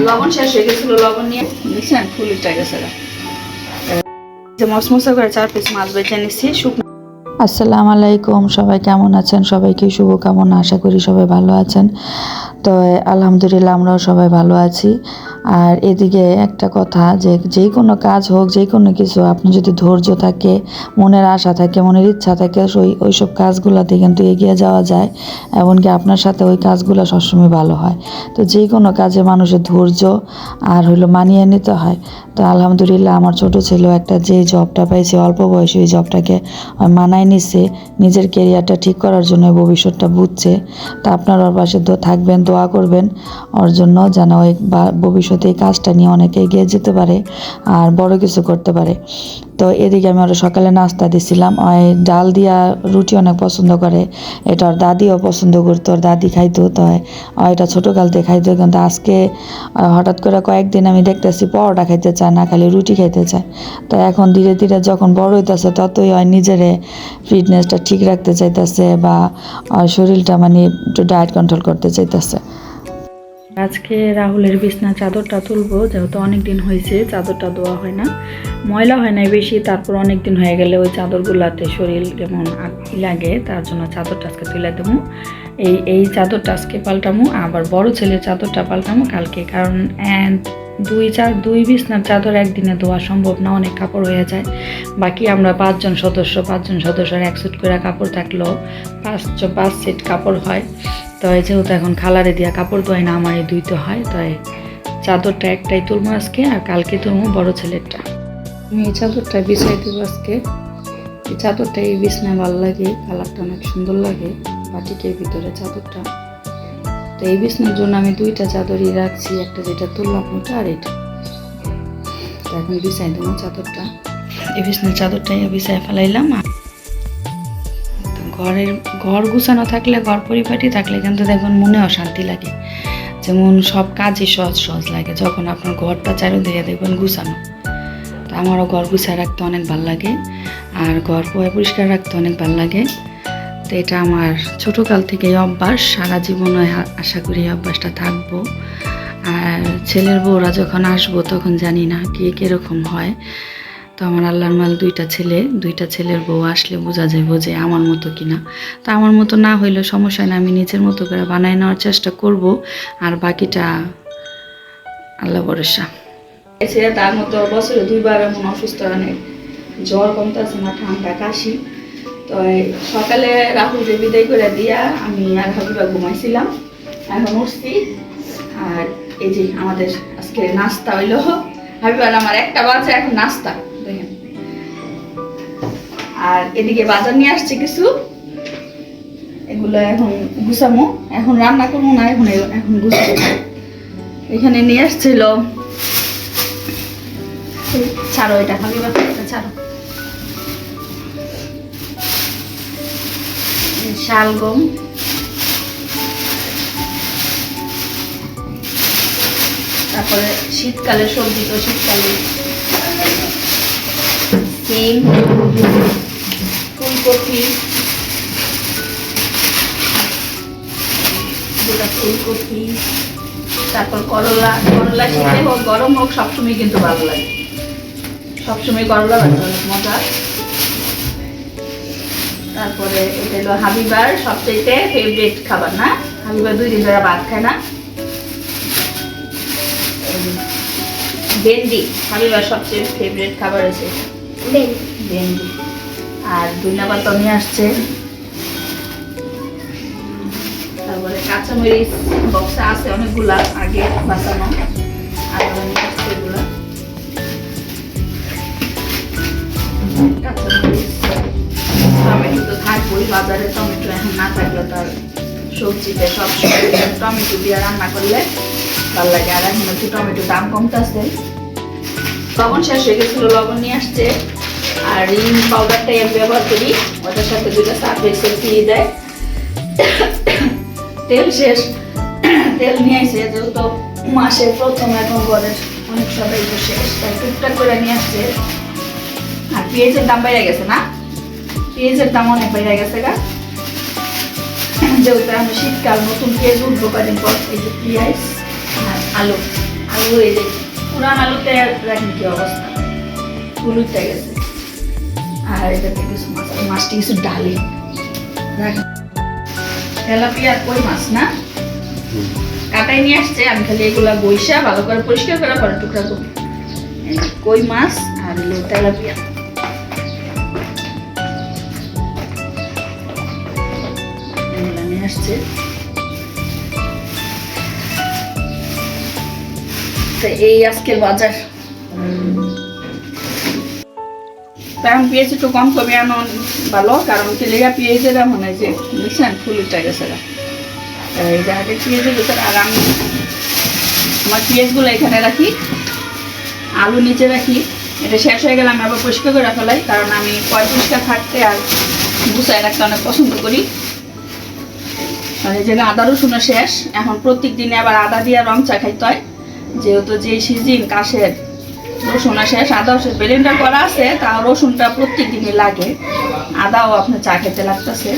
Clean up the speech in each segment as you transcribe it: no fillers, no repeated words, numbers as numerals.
লবণ শেষ হয়ে গেছিল, লবণ নিয়ে দেখছেন ফুল উঠে গেছে। যে মশমশা করে 4 পিস মাছ বেছে নিচ্ছি শুকনো। আসসালামু আলাইকুম, সবাই কেমন আছেন? সবাইকে শুভকামনা, আশা করি সবাই ভালো আছেন। তো আলহামদুলিল্লাহ আমরাও সবাই ভালো আছি। আর এদিকে একটা কথা, যে কোনো কাজ হোক, যে কোনো কিছু, আপনি যদি ধৈর্য থাকে, মনের আশা থাকে, মনের ইচ্ছা থাকে, ওইসব কাজগুলোতে কিন্তু এগিয়ে যাওয়া যায়। এমনকি আপনার সাথে ওই কাজগুলো সবসময় ভালো হয়। তো যে কোনো কাজে মানুষের ধৈর্য আর মানিয়ে নিতে হয়। তো আলহামদুলিল্লাহ আমার ছোট ছেলেও একটা যে জবটা পাইছে অল্প বয়সে, ওই জবটাকে মানায় নিচ্ছে, নিজের কেরিয়ারটা ঠিক করার জন্য, ভবিষ্যৎটা বুঝছে। তা আপনার ওর পাশে থাকবেন, দোয়া করবেন ওর জন্য, যেন ওই ভবিষ্যতে এই কাজটা নিয়ে অনেকে এগিয়ে যেতে পারে আর বড় কিছু করতে পারে। তো এদিকে আমি ওরা সকালে নাস্তা দিছিলাম। ওই ডাল দিয়া রুটি অনেক পছন্দ করে, এটা ওর দাদিও পছন্দ করতো, ওর দাদি খাইতো। তো এটা ছোটোকালতে খাইতো, কিন্তু আজকে হঠাৎ করে কয়েকদিন আমি দেখতেছি পরোটা খাইতে চায় না, খালি রুটি খাইতে চায়। তো এখন ধীরে ধীরে যখন বড় হইতেছে ততই হয় নিজেরে ফিটনেসটা ঠিক রাখতে চাইতেছে, বা শরীরটা মানে একটু ডায়েট কন্ট্রোল করতে চাইতেছে। আজকে রাহুলের বিছনা চাদরটা তুলবো, যেহেতু অনেক দিন হয়েছে চাদরটা ধোয়া হয় না, ময়লা হয় না বেশি। তারপর অনেক দিন হয়ে গেলে ওই চাদরগুলাতে শরীর কেমন লাগে, তার জন্য চাদরটা আজকে তুলে দেবো। এই চাদরটা আজকে পাল্টামো, আবার বড় ছেলের চাদরটা পাল্টামো কালকে। কারণ দুই বিছনার চাদর একদিনে ধোয়া সম্ভব না, অনেক কাপড় হয়ে যায়। বাকি আমরা 5 জন সদস্যের 1 সেট করে কাপড় থাকলেও 5 সেট কাপড় হয়। তো যেহেতু এখন খালারে দিয়া কাপড় ধোয় না, আমারই ধুইতে হয়। তাই চাদরটা একটাই তুলবো আজকে, আর কালকে তুলবো বড় ছেলেরটা। আমি এই চাদরটা বিছাই দেবো আজকে। এই চাদরটা এই বিছনায় ভালো লাগে, কালারটা অনেক সুন্দর লাগে, বাটিকের ভিতরে চাদরটা। তো এই বিছনার জন্য আমি 2টা চাদরই রাখছি, একটা যেটা তুললাম ওটা, আর এটা। তো এখন বিছাই দেবো চাদরটা। এই বিছনার চাদরটাই বিছাই ফেলাইলাম। ঘর গুছানো থাকলে, ঘর পরিপাটি থাকলে কিন্তু দেখবেন মনেও শান্তি লাগে। যেমন সব কাজই সহজ লাগে যখন আপনার ঘরটা চারিদিকে দেখবেন গুছানো। তো আমারও ঘর গুছায় রাখতে অনেক ভালো লাগে, আর ঘর পরিষ্কার রাখতে অনেক ভালো লাগে। তো এটা আমার ছোটোকাল থেকেই অভ্যাস, সারা জীবনে আশা করি এই অভ্যাসটা থাকবো। আর ছেলের বউরা যখন আসবো তখন জানি না কীরকম হয়। তো আমার আল্লাহর মাল 2টা ছেলের বউ আসলে বোঝা যাইব যে আমার মতো কিনা। তা আমার মতো না হইলে সমস্যা না, আমি নিজের মতো করে বানায় নেওয়ার চেষ্টা করব, আর বাকিটা আল্লাহ ভরসা। তার মতো বছরে 2বার এমন অসুস্থ, অনেক জ্বর কমতেছে না, ঠান্ডা কাশি। তো সকালে রাহুলকে বিদায় করে দিয়া আমি আর হাবিবা ঘুমাইছিলাম, এখন উঠছি। আর এই যে আমাদের আজকে নাস্তা হইলো, হাবিবার আমার 1টা বাজে এখন নাস্তা। আর এদিকে বাজার নিয়ে আসছে কিছু, এগুলো এখন গুছামো। এখন রান্না করবো না, এখন গুছাবো। এখানে নিয়ে আসছিল, ছাড়ো এটা খাবি বা ছাড়ো, শালগম, তারপরে শীতকালে সবজি, তো শীতকালে সিম, ফুলকপি, ফুলকপি, তারপর করলা শীতে হোক গরম হোক সবসময় কিন্তু ভালো লাগে, সবসময় করলা ভাজি অনেক মজা। তারপরে এটা হলো হাবিবার সবচেয়ে ফেভারিট খাবার, না হাবিবার 2 দিন ধরে ভাত খায় না। ভেন্ডি হাবিবার সবচেয়ে ফেভারিট খাবার আছে, ভেন্ডি। আর ধনিয়া পাতা নিয়ে আসছে, তারপরে কাঁচামরিচ বক্সে আছে অনেকগুলা আগে বাঁচানো, আর নিয়ে আসছে এগুলা কাঁচামরিচ। টমেটো তো থাকবোই বাজারে, টমেটো এখন না থাকলে তার সবজিতে সব টমেটো দিয়ে রান্না করলে ভালো লাগে। আর এখন একটু টমেটোর দাম কমতেছে, লবণ শেষ হয়ে গেছিল, লবণ নিয়ে আসছে। আর রিন পাউডারটাই আমি ব্যবহার করি, ওটার সাথে 2টা সার্ফেক্সেল দিয়ে দেয়। তেল শেষ, তেল নিয়ে আসছে, যেহেতু মাসের প্রথম এখন ঘরের অনেক সবাই তো শেষ, তাই টুকটাক করে নিয়ে আসছে। আর পেঁয়াজের দাম বেড়ে গেছে, না পেঁয়াজের দাম অনেক বেড়ে গেছে গা, যেহেতু আমি শীতকাল নতুন পেঁয়াজ উঠবো কদিন পর। এই যে পেঁয়াজ, আর আলু আলু এই যে পুরান আলুতে রাখেন কি অবস্থা, হলুদটা গেছে। আর এটাতে কিছু মাছ, মাছটি কিছু ডালি রাখেন। তেলাপিয়া আর কই মাছ না কাটাই নিয়ে আসছে, আমি খালি এগুলা বইসা ভালো করে পরিষ্কার করে পরে টুকরা করবো। কই মাছ আর হলো তেলাপিয়া। এগুলা নিয়ে আসছে। তো এই আজকের বাজার। কারণ পেঁয়াজ একটু কম কমে আনো ভালো, কারণ তেলেগা পেঁয়াজেরা মনে হয় যে দেখছেন ফুলটা গেছে। এই জায়গাটা পেঁয়াজের ভিতরে, আর আমি আমার পেঁয়াজগুলো এখানে রাখি, আলু নিচে রাখি। এটা শেষ হয়ে গেলে আমি আবার পরিষ্কার করে ফেলাই, কারণ আমি পরিষ্কার থাকতে আর গুছায় রাখতে অনেক পছন্দ করি। আর এই জায়গায় আদা রসুনও শেষ। এখন প্রত্যেক দিনে আবার আদা দিয়ে রং চা খাইতে হয়, যেহেতু যে সিজন কাশের। রসুনও শেষ, আদাও শেষ, ব্লেন্ডার করা আছে, তাও রসুনটা প্রত্যেক দিনই লাগে। আদাও আপনার চা খেতে লাগতেছে,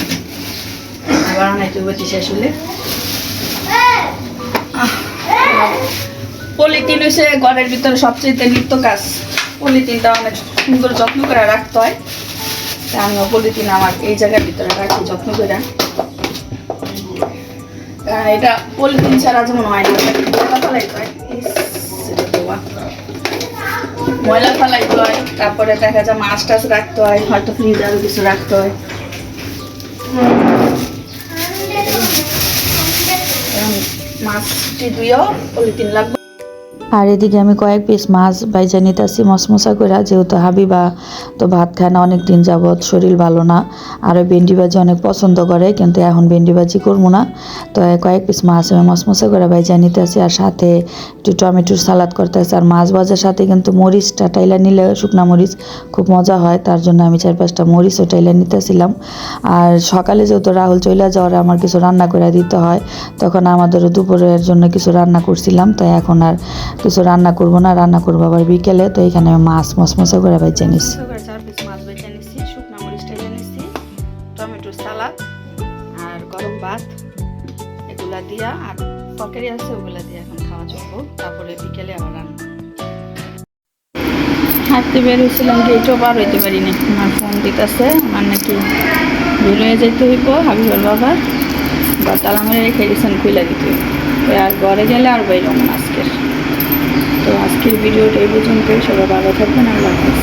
আবার অনেকে বলছি শেষ হলে। পলিথিন হচ্ছে ঘরের ভিতরে সবচেয়ে নিত্য কাজ। পলিথিনটা অনেক সুন্দর যত্ন করে রাখতে হয়, তাই আমিও পলিথিন আমার এই জায়গার ভিতরে রাখি যত্ন করে। এটা পলিথিন ছাড়া যেমন হয় না, ময়লা ফেলাইতে হয়। তারপরে দেখা যায় মাছ টাছ রাখতে হয়, হয়তো ফ্রিজে আরো কিছু রাখতে হয়। মাছটি ধুয়েও পলিথিন লাগবে। আর এদিকে আমি কয়েক পিস মাছ বাইজা নিতেছি মশমশা করে, যেহেতু হাবিবা তো ভাত খায় না অনেক দিন যাবৎ, শরীর ভালো না। আর ভেন্ডি ভাজি অনেক পছন্দ করে, কিন্তু এখন ভেন্ডি ভাজি করবো না। তো কয়েক পিস মাছ আমি মশমশা করে বাইজা নিতেছি, আর সাথে একটু টমেটোর সালাদ করতেছি। আর মাছ ভাজার সাথে কিন্তু মরিচটা টাইলা নিলে, শুকনা মরিচ খুব মজা হয়, তার জন্য আমি 4-5টা মরিচও টাইলা নিতেছিলাম। আর সকালে যেহেতু রাহুল চলে যাওয়ার আমার কিছু রান্না করে দিতে হয়, তখন আমাদেরও দুপুরের জন্য কিছু রান্না করছিলাম। তাই এখন আর কিছু রান্না করবো না, রান্না করবো আবার বিকেলে। তো এখানে মাছ মশমশা করে বেঁচে নিচ্ছি। 4 পিস মাছ বেছে নিচ্ছি, শুকনা মরিচটা নিচ্ছি, টমেটোর সালাদ আর গরম ভাত এগুলা দিয়া, আর তরকারি আছে ওগুলা দিয়ে এখন খাওয়া চলবো। তারপরে বিকেলে আবার রান্না। হাঁটতে বের হয়েছিলাম, গেটও বার হইতে পারি না, আমার ফোন দিতেছে, আমার নাকি বের হয়ে যেতে হইব হাবিবার বাবার, বা তালা মেরে রেখে গেছেন খুলে দিতে। আর ঘরে গেলে আর বাইরম আজকের। তো আজকের ভিডিওটা এই পর্যন্ত, সবাই ভালো থাকবেন, আল্লাহ হাফেজ।